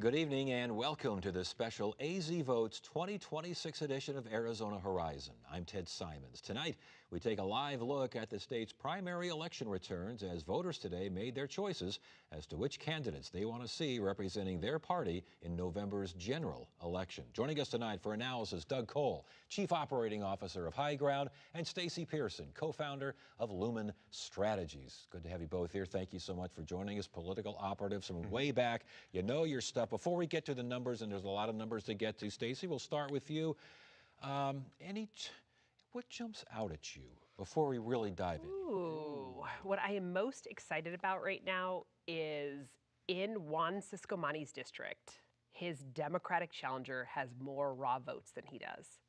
Good evening and welcome to this special AZ Votes 2026 edition of Arizona Horizon. I'm Ted Simons. Tonight, we take a live look at the state's primary election returns as voters today made their choices as to which candidates they want to see representing their party in November's general election. Joining us tonight for analysis, Doug Cole, Chief Operating Officer of High Ground, and Stacey Pearson, co-founder of Lumen Strategies. Good to have you both here. Thank you so much for joining us, political operatives from way back. You know your stuff. Before we get to the numbers, and there's a lot of numbers to get to, Stacey, we'll start with you. What jumps out at you before we really dive in? Ooh, what I am most excited about right now is in Juan Ciscomani's district, his Democratic challenger has more raw votes than he does.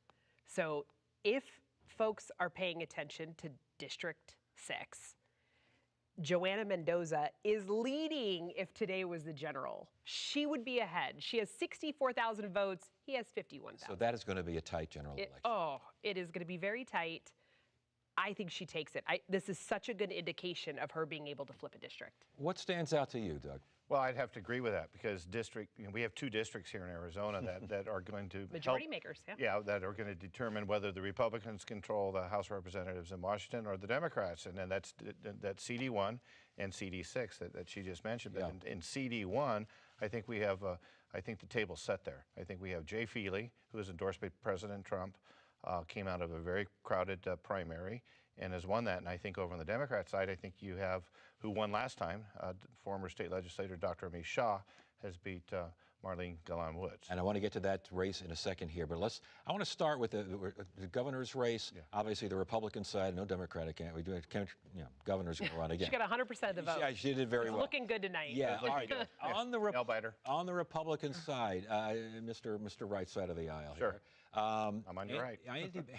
So if folks are paying attention to District 6, Joanna Mendoza is leading if today was the general. She would be ahead. She has 64,000 votes. He has 51,000. So that is going to be a tight general election. It is going to be very tight. I think she takes it. This is such a good indication of her being able to flip a district. What stands out to you, Doug? Well, I'd have to agree with that because we have two districts here in Arizona that are going to majority makers, that are going to determine whether the Republicans control the House of Representatives in Washington or the Democrats, and then that's CD1 and CD6 that she just mentioned. Yeah. But in CD1, I think we have I think the table's set there. I think we have Jay Feely, who is endorsed by President Trump, came out of a very crowded primary and has won that. And I think over on the Democrat side, I think you have, who won last time, former state legislator Dr. Amish Shah has beat Marlene Gallon Woods. And I want to get to that race in a second here, but I want to start with the governor's race. Yeah. Obviously, the Republican side, no Democratic candidate. Governor's going to run again. She got 100% of the vote. Yeah, she did very well. Looking good tonight. Yeah, all right. Yeah. On the Republican side, Mr. Right side of the aisle sure. here. I'm on your right.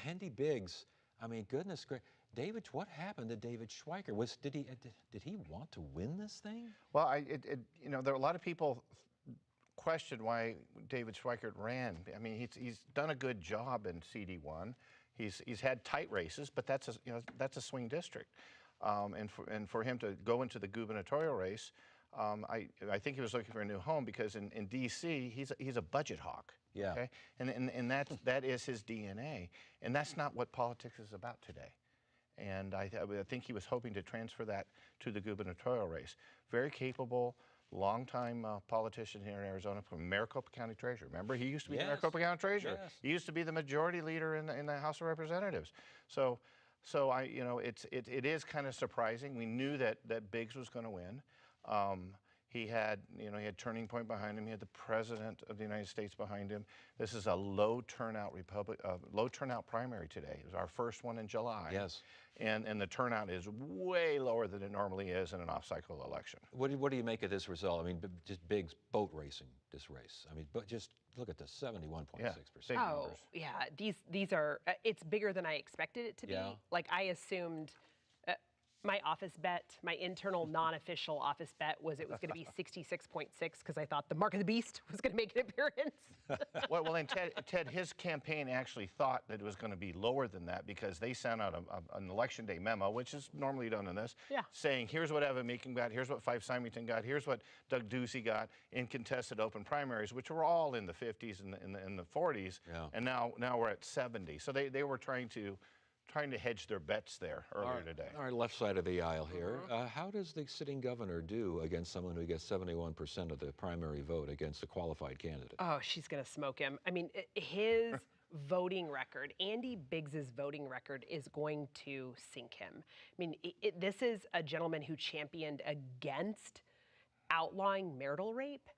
Andy Biggs, I mean, goodness gracious. David, what happened to David Schweiker? Did he want to win this thing? Well, there are a lot of people questioned why David Schweikert ran. I mean, he's done a good job in CD1. He's had tight races, but that's a swing district, and for him to go into the gubernatorial race, I think he was looking for a new home because in D.C. he's a budget hawk. Yeah. Okay, and that is his DNA, and that's not what politics is about today. And I think he was hoping to transfer that to the gubernatorial race. Very capable, longtime politician here in Arizona from Maricopa County Treasurer. Remember, he used to be the Maricopa County Treasurer. Yes. He used to be the majority leader in the House of Representatives. So it is kind of surprising. We knew that Biggs was going to win. He had Turning Point behind him. He had the President of the United States behind him. This is a low turnout primary today. It was our first one in July. Yes. And the turnout is way lower than it normally is in an off-cycle election. What do you make of this result? I mean, just Biggs boat racing this race. I mean, but just look at this, 71.6%. Oh, yeah. These are, it's bigger than I expected it to be. Yeah. Like I assumed. My office bet, my internal non-official office bet was it was going to be 66.6 because I thought the Mark of the Beast was going to make an appearance. Well, and Ted, his campaign actually thought that it was going to be lower than that because they sent out an election day memo, which is normally done in this, saying here's what Evan Meekin got, here's what Fife Symington got, here's what Doug Ducey got in contested open primaries, which were all in the 50s and the 40s, and now we're at 70. So they were trying to hedge their bets there earlier today. All right, left side of the aisle here. How does the sitting governor do against someone who gets 71% of the primary vote against a qualified candidate? Oh, she's going to smoke him. I mean, his voting record, Andy Biggs's voting record is going to sink him. I mean, this is a gentleman who championed against outlawing marital rape.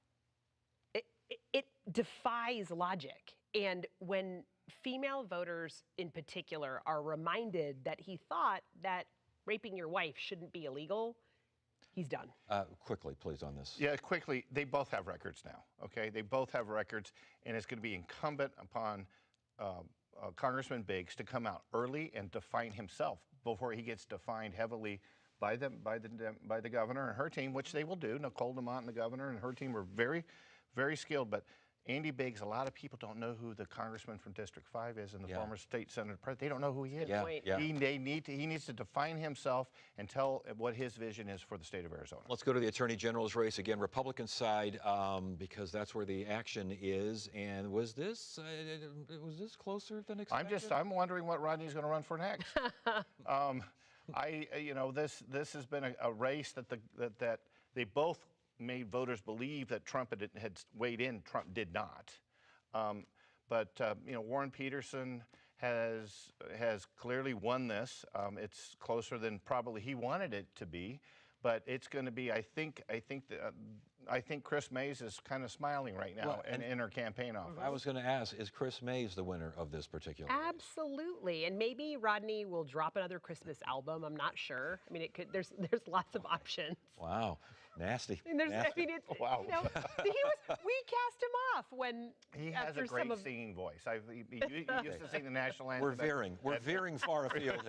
It defies logic. And when female voters in particular are reminded that he thought that raping your wife shouldn't be illegal, he's done. Quickly, please, on this. Yeah, quickly. They both have records now, okay? They both have records, and it's going to be incumbent upon Congressman Biggs to come out early and define himself before he gets defined heavily by the governor and her team, which they will do. Nicole DeMont and the governor and her team are very, very skilled, but Andy Biggs, a lot of people don't know who the congressman from District 5 is and the Yeah. former state senator. They don't know who he is. Yeah, point. yeah. He needs to define himself and tell what his vision is for the state of Arizona. Let's go to the Attorney General's race again, Republican side, because that's where the action is. And was this closer than expected? I'm wondering what Rodney's going to run for next. This has been a race that they both made voters believe that Trump had weighed in. Trump did not. Warren Peterson has clearly won this. It's closer than probably he wanted it to be, but it's going to be. I think Chris Mays is kind of smiling right now in her campaign office. I was going to ask, is Chris Mays the winner of this particular race? Absolutely, and maybe Rodney will drop another Christmas album. I'm not sure. I mean, it could. There's lots of options. Wow, nasty. I mean, nasty. Wow. We cast him off when He has a great singing voice. He used to sing the national anthem. We're veering far afield.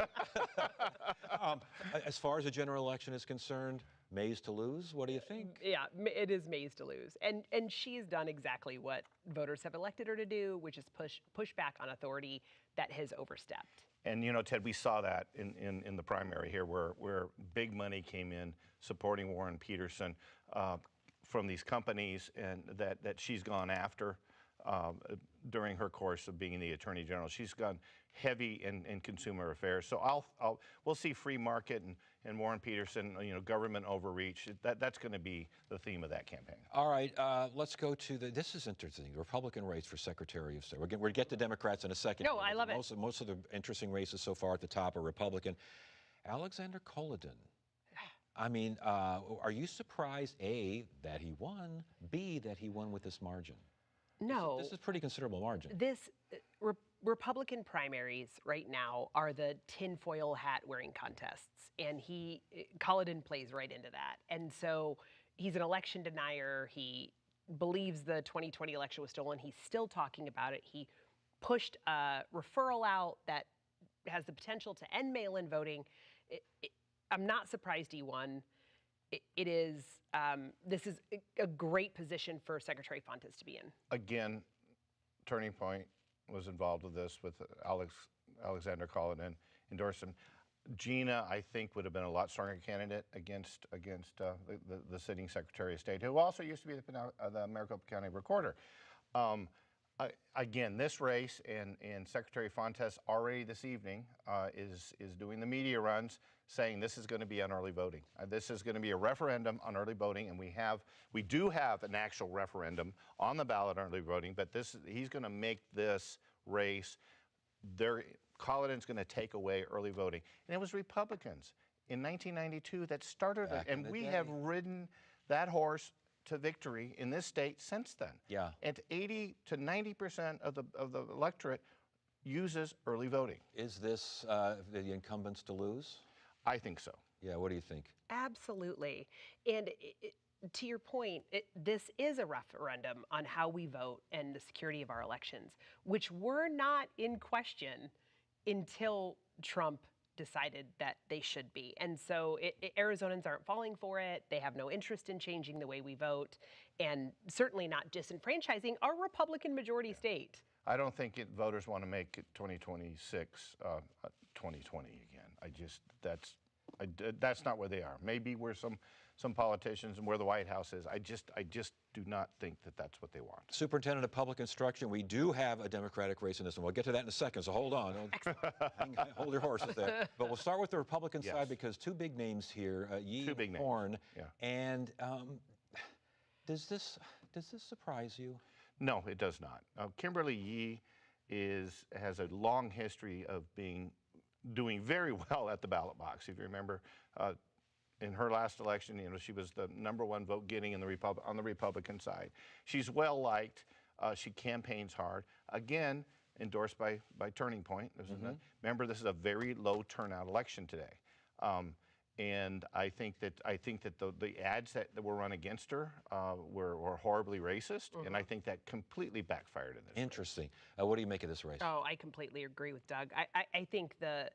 As far as the general election is concerned, Mays to lose. What do you think? Yeah, it is Mays to lose, and she's done exactly what voters have elected her to do, which is push back on authority that has overstepped. And Ted, we saw that in the primary here, where big money came in supporting Warren Peterson from these companies, and that she's gone after during her course of being the Attorney General. She's gone heavy in consumer affairs. So we'll see free market and Warren Peterson, government overreach. That's going to be the theme of that campaign. All right, let's go to this is interesting, the Republican race for Secretary of State. We'll get to Democrats in a second. No, I love it. Most of the interesting races so far at the top are Republican. Alexander Kolodin. I mean, are you surprised, A, that he won, B, that he won with this margin? No. This is a pretty considerable margin. Republican primaries right now are the tinfoil hat wearing contests, and Kolodin plays right into that. And so he's an election denier. He believes the 2020 election was stolen. He's still talking about it. He pushed a referral out that has the potential to end mail-in voting. I'm not surprised he won. This is a great position for Secretary Fontes to be in. Again, Turning Point was involved with this, with Alexander Kolodin endorsed him. Gina, I think, would have been a lot stronger candidate against the sitting Secretary of State, who also used to be the Maricopa County Recorder. Again, this race and Secretary Fontes already this evening is doing the media runs saying this is going to be on early voting. This is going to be a referendum on early voting, and we do have an actual referendum on the ballot on early voting, but he's going to make this race. Kolodin's going to take away early voting. And it was Republicans in 1992 that started it, and we have ridden that horse to victory in this state since then. Yeah. And 80 to 90% of the electorate uses early voting. Is this the incumbents to lose? I think so. Yeah, what do you think? Absolutely. And to your point, this is a referendum on how we vote and the security of our elections, which were not in question until Trump decided that they should be. And so Arizonans aren't falling for it. They have no interest in changing the way we vote, and certainly not disenfranchising our Republican majority state. I don't think voters want to make 2026 2020 again. That's not where they are. Maybe where some politicians and where the White House is. I just do not think that that's what they want. Superintendent of Public Instruction, we do have a Democratic race in this one. We'll get to that in a second, so hold on. Hold your horses there. But we'll start with the Republican side because two big names here, Yee and Horn. Yeah. And does this surprise you? No, it does not. Kimberly Yee has a long history of doing very well at the ballot box. If you remember, in her last election, she was the number1 vote getting on the Republican side. She's well liked. She campaigns hard. Again, endorsed by Turning Point. Remember, this is a very low turnout election today. And I think that the ads that were run against her were horribly racist, and I think that completely backfired in this. Interesting. What do you make of this race? Oh, I completely agree with Doug. I think the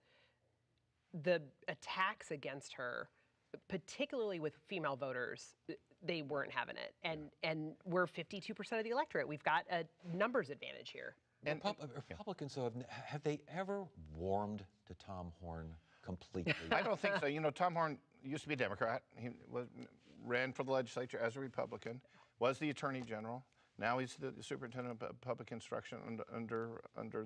attacks against her, particularly with female voters, they weren't having it. And we're 52% of the electorate. We've got a numbers advantage here. And Republicans, though, have they ever warmed to Tom Horne completely? I don't think so. You know, Tom Horne used to be a Democrat. He ran for the legislature as a Republican, was the Attorney General. Now he's the superintendent of public instruction under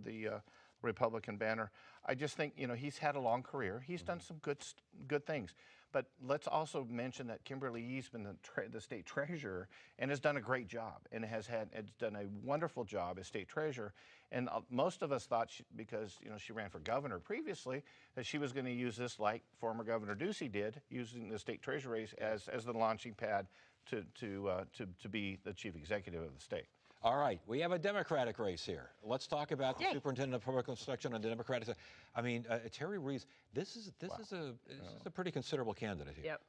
the Republican banner. I just think, you know, he's had a long career. He's done some good things. But let's also mention that Kimberly Yee's been the state treasurer and has done a great job and has done a wonderful job as state treasurer. And most of us thought, because you know she ran for governor previously, that she was going to use this like former Governor Ducey did, using the state treasurer race as the launching pad to be the chief executive of the state. All right, we have a Democratic race here. Let's talk about the superintendent of public instruction on the Democratic side. I mean, Terry Ruiz, this is a pretty considerable candidate here. Yep,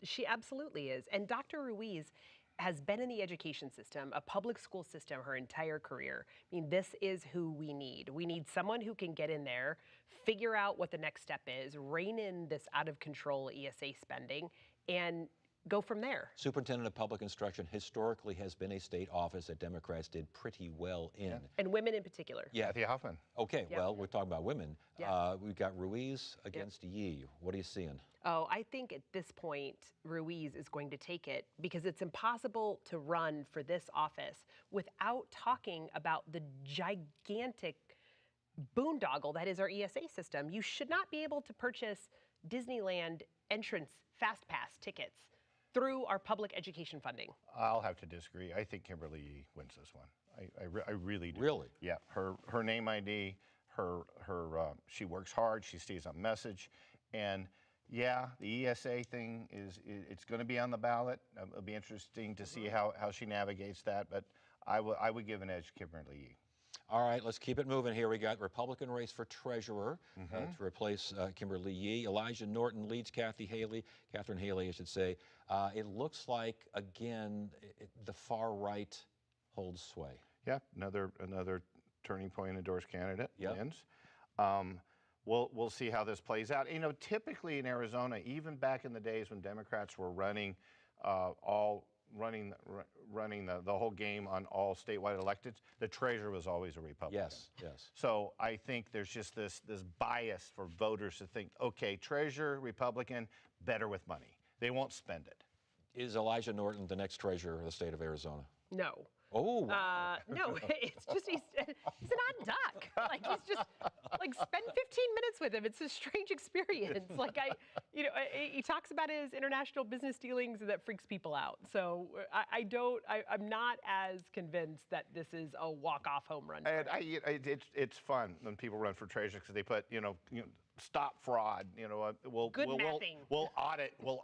she absolutely is. And Dr. Ruiz has been in the education system, a public school system, her entire career. I mean, this is who we need. We need someone who can get in there, figure out what the next step is, rein in this out of control ESA spending, and go from there. Superintendent of public instruction historically has been a state office that Democrats did pretty well in. And women in particular. Yeah. Kathy Hoffman. Okay, well, we're talking about women. We've got Ruiz against Yee. What are you seeing? Oh, I think at this point, Ruiz is going to take it because it's impossible to run for this office without talking about the gigantic boondoggle that is our ESA system. You should not be able to purchase Disneyland entrance fast pass tickets through our public education funding. I'll have to disagree. I think Kimberly Yee wins this one. I really do. Really? Yeah. Her name ID. She works hard. She stays on message, and yeah, the ESA thing it's going to be on the ballot. It'll be interesting to see how she navigates that. But I would give an edge to Kimberly Yee. All right, let's keep it moving here. We got Republican race for treasurer to replace Kimberly Yee. Elijah Norton leads Catherine Haley, I should say. It looks like, again, the far right holds sway. Yeah, another turning point endorsed candidate wins. We'll see how this plays out. You know, typically in Arizona, even back in the days when Democrats were running the whole game on all statewide electeds, the treasurer was always a Republican. Yes. So I think there's just this bias for voters to think, okay, treasurer, Republican, better with money. They won't spend it. Is Elijah Norton the next treasurer of the state of Arizona? No. Oh. No, it's just he's an odd duck. Like he's just like spend 15 minutes with him. It's a strange experience. Like he talks about his international business dealings and that freaks people out. So I'm not as convinced that this is a walk-off home run. And it's fun when people run for treasurer because they put stop fraud. We'll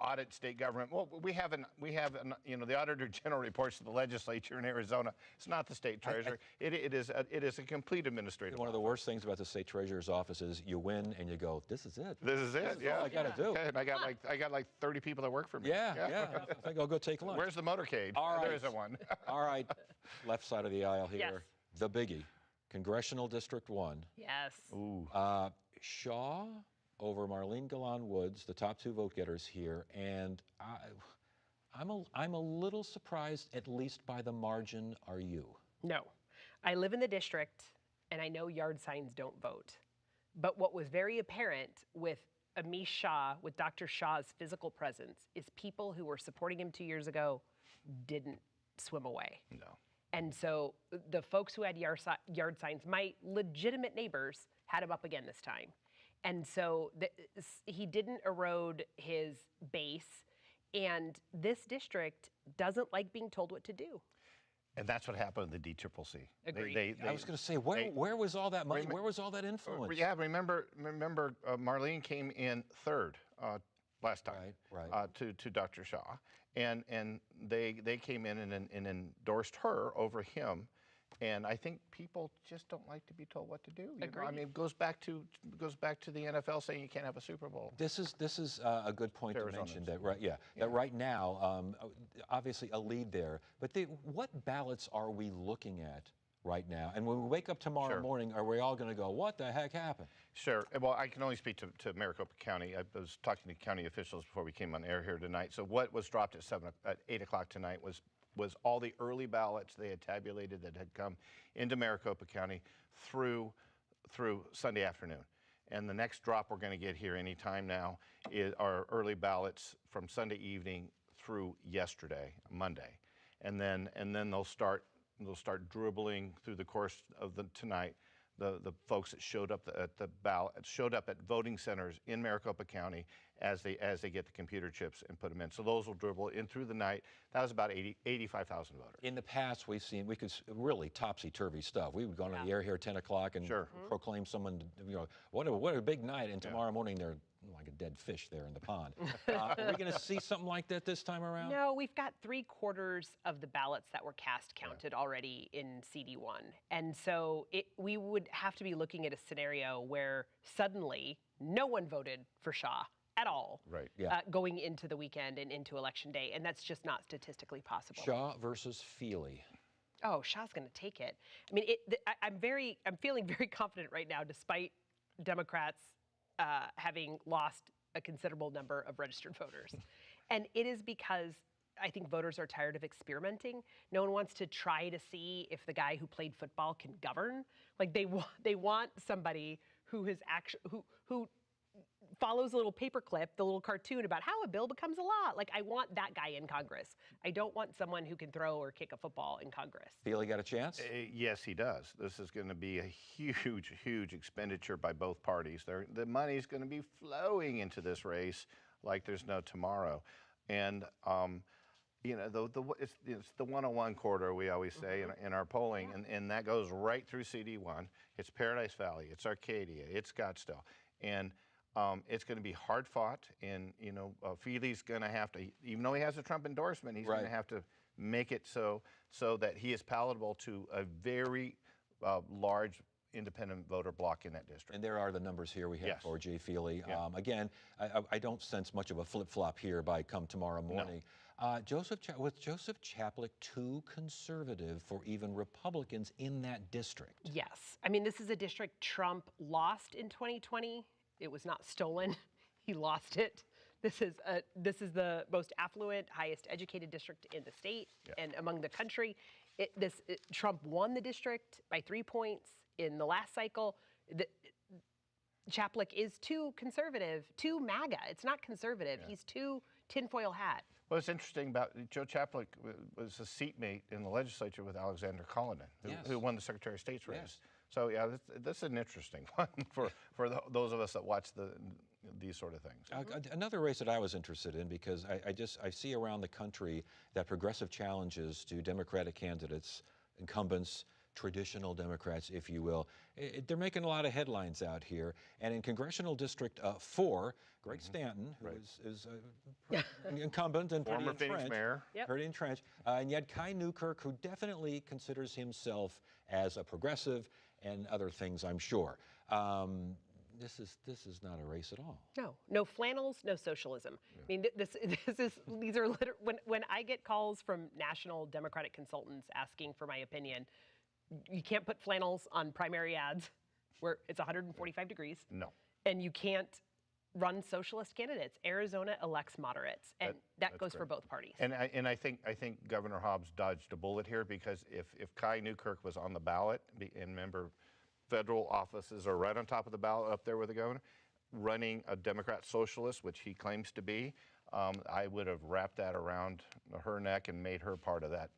audit state government. Well, we have the Auditor General reports to the legislature in Arizona. It's not the state treasurer. It is a complete administrative. One of the worst things about the state treasurer's office is you win and you go, this is it. This is it. All I got to do. And I got like 30 people that work for me. Yeah. I think I'll go take lunch. Where's the motorcade? All right. There isn't one. All right. Left side of the aisle here. Yes. The biggie. Congressional District 1. Yes. Ooh. Shaw over Marlene Galan Woods, the top two vote getters here, and I'm a little surprised, at least by the margin. Are you? No. I live in the district, and I know yard signs don't vote. But what was very apparent with Amish Shah, with Dr. Shah's physical presence, is people who were supporting him 2 years ago didn't swim away. No. And so the folks who had yard signs, my legitimate neighbors, had him up again this time. And so he didn't erode his base. And this district doesn't like being told what to do. And that's what happened in the DCCC. Agreed. I was going to say, where was all that money? Where was all that influence? Yeah, remember Marlene came in third last time to Dr. Shah. And they came in and endorsed her over him. And I think people just don't like to be told what to do. I mean, it goes back to the NFL saying you can't have a Super Bowl. This is a good point to mention that right now, obviously a lead there. But what ballots are we looking at right now. And when we wake up tomorrow morning, are we all going to go, what the heck happened? Sure. Well, I can only speak to Maricopa County. I was talking to county officials before we came on air here tonight. So what was dropped at 8 o'clock tonight was all the early ballots they had tabulated that had come into Maricopa County through Sunday afternoon. And the next drop we're going to get here any time now are early ballots from Sunday evening through yesterday, Monday. And then they'll start dribbling through the course of tonight. The folks that showed up at voting centers in Maricopa County as they get the computer chips and put them in. So those will dribble in through the night. That was about 85,000 voters. In the past, we could really topsy-turvy stuff. We would go on the air here at 10 o'clock and proclaim someone, what a big night, and tomorrow morning they're like a dead fish there in the pond. Are we going to see something like that this time around? No, we've got 3/4 of the ballots that were cast counted already in CD1. And so we would have to be looking at a scenario where suddenly no one voted for Shaw at all going into the weekend and into Election Day. And that's just not statistically possible. Shaw versus Feely. Oh, Shaw's going to take it. I mean, I'm feeling very confident right now, despite Democrats having lost a considerable number of registered voters. And it is because I think voters are tired of experimenting. No one wants to try to see if the guy who played football can govern. Like they want somebody who follows a little paperclip, the little cartoon about how a bill becomes a law. Like, I want that guy in Congress. I don't want someone who can throw or kick a football in Congress. Feely got a chance? Yes, he does. This is going to be a huge, huge expenditure by both parties. The money's going to be flowing into this race like there's no tomorrow. And, it's the 101 corridor, we always say in our polling, and that goes right through CD1. It's Paradise Valley, it's Arcadia, it's Scottsdale. And it's going to be hard fought, and Feely's going to have to, even though he has a Trump endorsement, he's going to have to make it so that he is palatable to a very large independent voter block in that district. And there are the numbers here we have for Jay Feely. Yeah. Again, I don't sense much of a flip-flop here by come tomorrow morning. No. Was Joseph Chaplik too conservative for even Republicans in that district? Yes. I mean, this is a district Trump lost in 2020. It was not stolen. He lost it. This is the most affluent, highest educated district in the state and among the country. Trump won the district by 3 points in the last cycle. Chaplik is too conservative, too MAGA. It's not conservative. He's too tinfoil hat. What's interesting about Joe Chaplik was a seatmate in the legislature with Alexander Cullinan, who won the Secretary of State's race. Yes. So yeah, this is an interesting one for those of us that watch these sort of things. Another race that I was interested in, because I see around the country that progressive challenges to Democratic candidates, incumbents, traditional Democrats, if you will, they're making a lot of headlines out here. And in Congressional District 4, Greg Stanton, who is incumbent and former Phoenix mayor, pretty entrenched, and yet Kai Newkirk, who definitely considers himself as a progressive and other things, I'm sure. This is not a race at all. No flannels, no socialism. I mean, these are when I get calls from national Democratic consultants asking for my opinion, you can't put flannels on primary ads where it's 145 degrees. No. And you can't run socialist candidates. Arizona elects moderates, and that goes for both parties. And I think Governor Hobbs dodged a bullet here, because if Kai Newkirk was on the ballot, and remember, federal offices are right on top of the ballot up there with the governor, running a Democrat socialist, which he claims to be, I would have wrapped that around her neck and made her part of that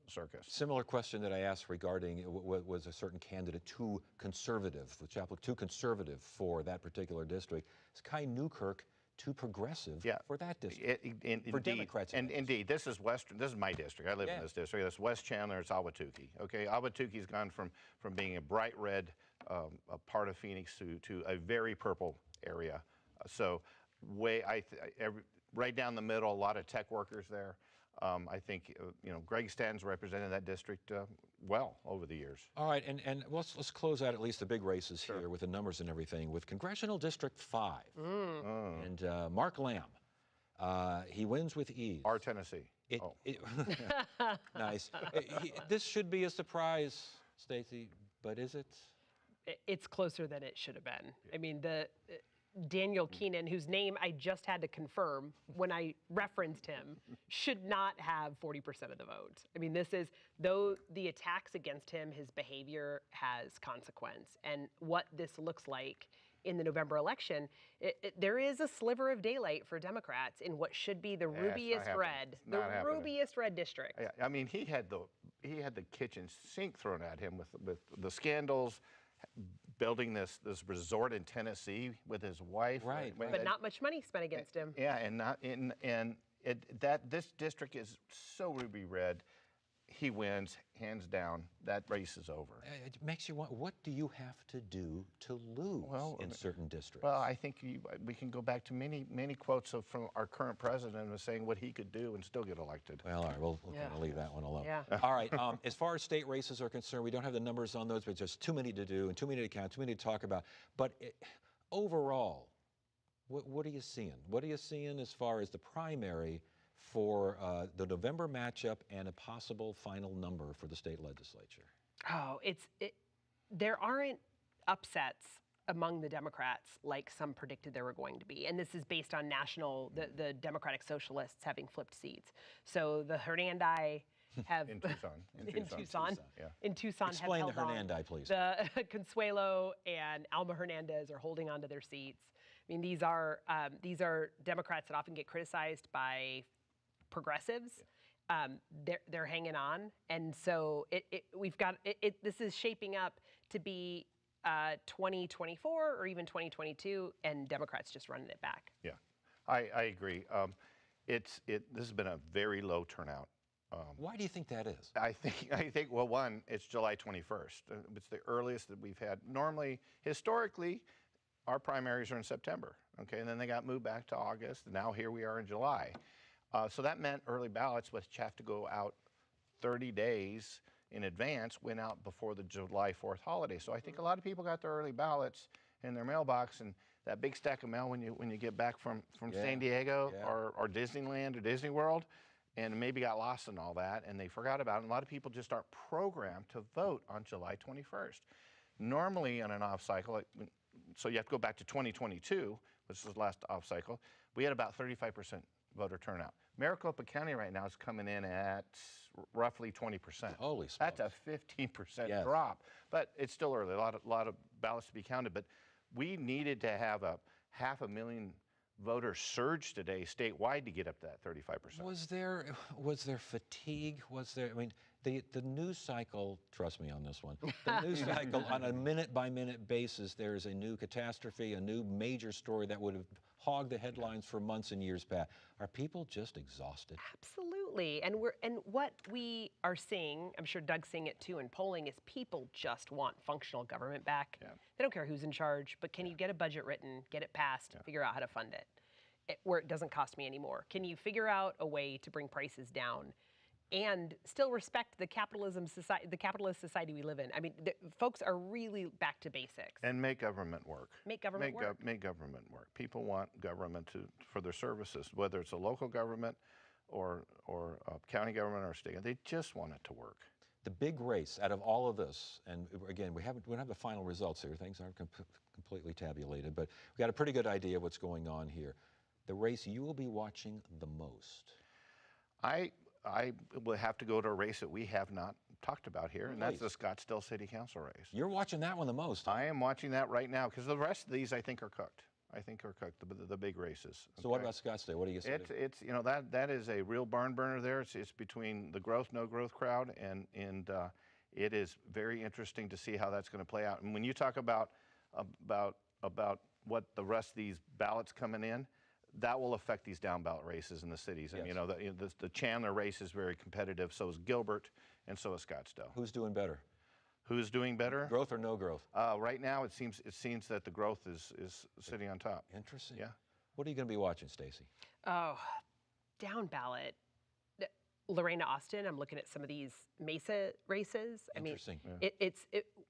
circus. Similar question that I asked regarding was a certain candidate too conservative, with Chaplik too conservative for that particular district. Is Kai Newkirk too progressive for that district? For Democrats. And indeed, this is Western. This is my district. I live in this district. That's West Chandler. It's Ahwatukee. Okay, Ahwatukee's gone from being a bright red a part of Phoenix to a very purple area. So right down the middle, a lot of tech workers there. I think Greg Stanton's represented that district well over the years. All right, and let's close out at least the big races here with the numbers and everything. With Congressional District 5 and Mark Lamb, he wins with ease. Our Tennessee. Nice. This should be a surprise, Stacey, but is it? It's closer than it should have been. I mean, the Daniel Keenan, whose name I just had to confirm when I referenced him, should not have 40% of the vote. I mean, this is, though the attacks against him, his behavior has consequence. And what this looks like in the November election, there is a sliver of daylight for Democrats in what should be the rubiest red, rubiest red district. Yeah, I mean, he had the kitchen sink thrown at him with the scandals, building this resort in Tennessee with his wife. Right. But not much money spent against him. Yeah, and this district is so ruby red. He wins, hands down. That race is over. It makes you want, what do you have to do to lose in certain districts? Well, I think we can go back to many quotes from our current president of saying what he could do and still get elected. Well, all right, we'll kind of leave that one alone. Yeah. All right, as far as state races are concerned, we don't have the numbers on those, but just too many to do and too many to count, too many to talk about. But overall, what are you seeing? What are you seeing as far as the primary for the November matchup and a possible final number for the state legislature? Oh, there aren't upsets among the Democrats like some predicted there were going to be. And this is based on the Democratic Socialists having flipped seats. So the Hernandi have in Tucson. Yeah. In Tucson Explain have the held Hernandi, on. please. The Consuelo and Alma Hernandez are holding on to their seats. I mean, these are Democrats that often get criticized by progressives. They're hanging on, and so this is shaping up to be 2024 or even 2022, and Democrats just running it back. Yeah, I agree. This has been a very low turnout. Why do you think that is? I think well, one, it's July 21st. It's the earliest that we've had. Normally, historically, our primaries are in September. Okay, and then they got moved back to August, and now here we are in July. So that meant early ballots, which have to go out 30 days in advance, went out before the July 4th holiday. So I think a lot of people got their early ballots in their mailbox, and that big stack of mail when you get back from San Diego or Disneyland or Disney World, and maybe got lost in all that, and they forgot about it. And a lot of people just aren't programmed to vote on July 21st. Normally on an off cycle, so you have to go back to 2022, which was the last off cycle, we had about 35% voter turnout. Maricopa County right now is coming in at roughly 20%. Holy smokes. That's a 15% drop, but it's still early. A lot of ballots to be counted, but we needed to have a 500,000 voter surge today statewide to get up to that 35%. Was there fatigue? I mean, the news cycle, trust me on this one, the news cycle on a minute-by-minute basis, there's a new catastrophe, a new major story that would have hogged the headlines for months and years past. Are people just exhausted? Absolutely. And what we are seeing, I'm sure Doug's seeing it too in polling, is people just want functional government back. Yeah. They don't care who's in charge, but can you get a budget written, get it passed, figure out how to fund it where it doesn't cost me anymore? Can you figure out a way to bring prices down and still respect the capitalist society we live in? I mean, folks are really back to basics. And make government work. Make government work. Make government work. People want government for their services, whether it's a local government or a county government or state. They just want it to work. The big race out of all of this, and again, we don't have the final results here. Things aren't completely tabulated, but we got a pretty good idea of what's going on here. The race you will be watching the most. I will have to go to a race that we have not talked about here, and that's the Scottsdale City Council race. You're watching that one the most. Huh? I am watching that right now because the rest of these I think are cooked. The big races. So what about Scottsdale? What do you say? It's that is a real barn burner there. It's between the growth, no growth crowd, and it is very interesting to see how that's going to play out. And when you talk about what the rest of these ballots coming in, that will affect these down ballot races in the cities. And the Chandler race is very competitive. So is Gilbert, and so is Scottsdale. Who's doing better? Who's doing better? Growth or no growth? Right now, it seems that the growth is sitting on top. Interesting. Yeah. What are you going to be watching, Stacey? Oh, down ballot. Lorena Austin. I'm looking at some of these Mesa races. Interesting.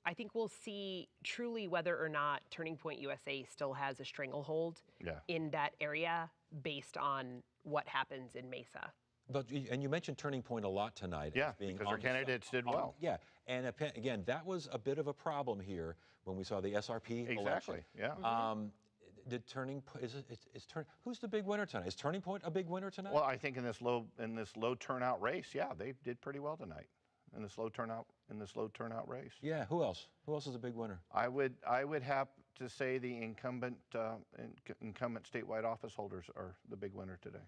I think we'll see truly whether or not Turning Point USA still has a stranglehold in that area based on what happens in Mesa. And you mentioned Turning Point a lot tonight. Yeah, as being because our on the candidates did well. Yeah, and again, that was a bit of a problem here when we saw the SRP election. Exactly, yeah. Did Turning Point, who's the big winner tonight? Is Turning Point a big winner tonight? Well, I think in this low turnout race, yeah, they did pretty well tonight in this low turnout race. Yeah, who else? Who else is a big winner? I would have to say the incumbent statewide office holders are the big winner today.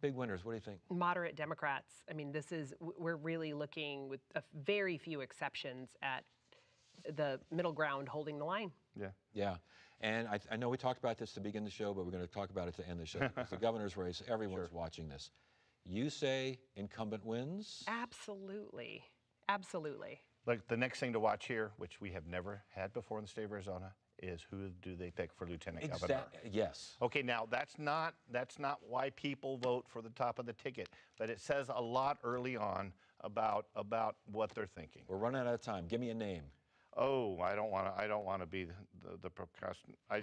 Big winners, what do you think? Moderate Democrats. I mean, we're really looking with very few exceptions at the middle ground holding the line. Yeah. Yeah. And I know we talked about this to begin the show, but we're going to talk about it to end the show. Because the governor's race, everyone's watching this. You say incumbent wins? Absolutely. Absolutely. Look, the next thing to watch here, which we have never had before in the state of Arizona, is who do they pick for lieutenant governor? Yes. Okay, now that's not why people vote for the top of the ticket, but it says a lot early on about what they're thinking. We're running out of time. Give me a name. Oh, I don't want to be the procrastinator. I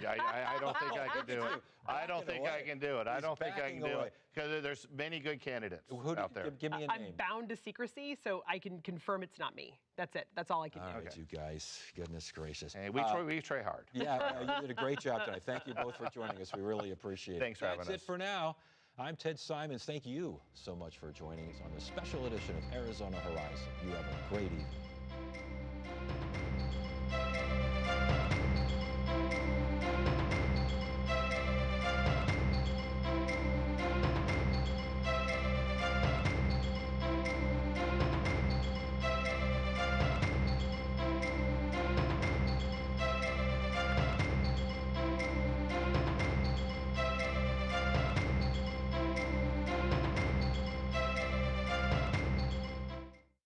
don't think I can do it. I don't think I can do it. I don't think I can do it because there's many good candidates out there. Give me a name. I'm bound to secrecy, so I can confirm it's not me. That's it. That's all I can do. All right, you guys. Goodness gracious. Hey, we try hard. Yeah, you did a great job tonight. Thank you both for joining us. We really appreciate it. Thanks for having us. That's it for now. I'm Ted Simons. Thank you so much for joining us on this special edition of Arizona Horizon. You have a great evening.